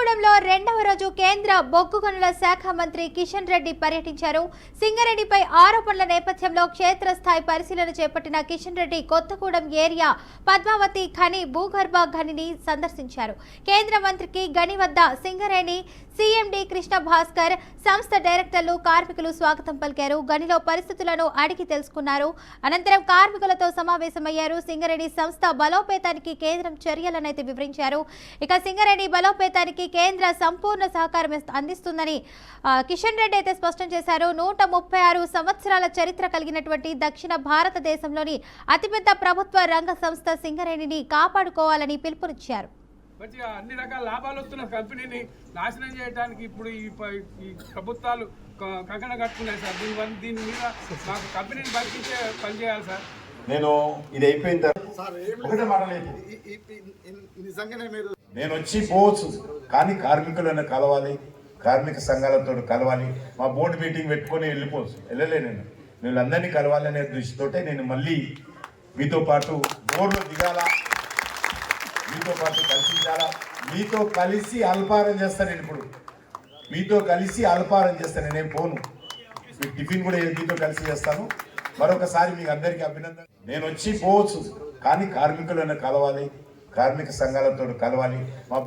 కొత్తగూడెంలో రెండవ రోజు కేంద్ర బొగ్గు గనుల శాఖ మంత్రి కిషన్ రెడ్డి పర్యటించారు. సింగరేణిపై ఆరోపణల నేపథ్యంలో క్షేత్రస్థాయి పరిశీలన చేపట్టిన కిషన్ రెడ్డి కొత్తగూడెం ఏరియా పద్మావతి ఖని భూగర్భ ఖనిని సందర్శించారు. కేంద్ర మంత్రికి గని వద్ద సింగరేణి సీఎండీ కృష్ణ భాస్కర్, సంస్థ డైరెక్టర్లు, కార్మికులు స్వాగతం పలికారు. గనిలో పరిస్థితులను అడిగి తెలుసుకున్నారు. అనంతరం కార్మికులతో సమావేశమయ్యారు. సింగరేణి సంస్థ బలోపేతానికి కేంద్రం చర్యలనైతే వివరించారు. ఇక సింగరేణి బలోపేతానికి కేంద్ర సంపూర్ణ సహకారం అందిస్తుందని కిషన్ రెడ్డి అయితే స్పష్టం చేశారు. 136 సంవత్సరాల చరిత్ర కలిగినటువంటి దక్షిణ భారతదేశంలోని అతిపెద్ద ప్రభుత్వ రంగ సంస్థ సింగరేణిని కాపాడుకోవాలని పిలుపునిచ్చారు. మంచిగా అన్ని రకాల లాభాలు వస్తున్న కంపెనీని నాశనం చేయడానికి ఇప్పుడు ఈ ప్రభుత్వాలు కంకణ కట్టుకున్నాయి సార్. దీని మీద మాకు కంపెనీని బతికించే పని చేయాలి సార్. నేను ఇది అయిపోయిన తర్వాత ఒకటే మాట నేను వచ్చి పోవచ్చు, కానీ కార్మికులను కలవాలి, కార్మిక సంఘాలతో కలవాలి, మా బోర్డు మీటింగ్ పెట్టుకొని వెళ్ళిపోవచ్చు. వెళ్ళలే నేను వీళ్ళందరినీ కలవాలనే దృష్టితోటే నేను మళ్ళీ మీతో పాటు బోర్డులో దిగాల, మీతో పాటు కలిసించాలా, మీతో కలిసి అల్పారం చేస్తాను. నేను ఇప్పుడు మీతో కలిసి అల్పారం చేస్తాను. నేనేం పోను, మీ టిఫిన్ కూడా మీతో కలిసి చేస్తాను. మరొకసారి మీకు అందరికీ అభినందన. నేను వచ్చి పోవచ్చు, కానీ కార్మికులను కలవాలి, కార్మిక సంఘాలతో కలవాలి, మా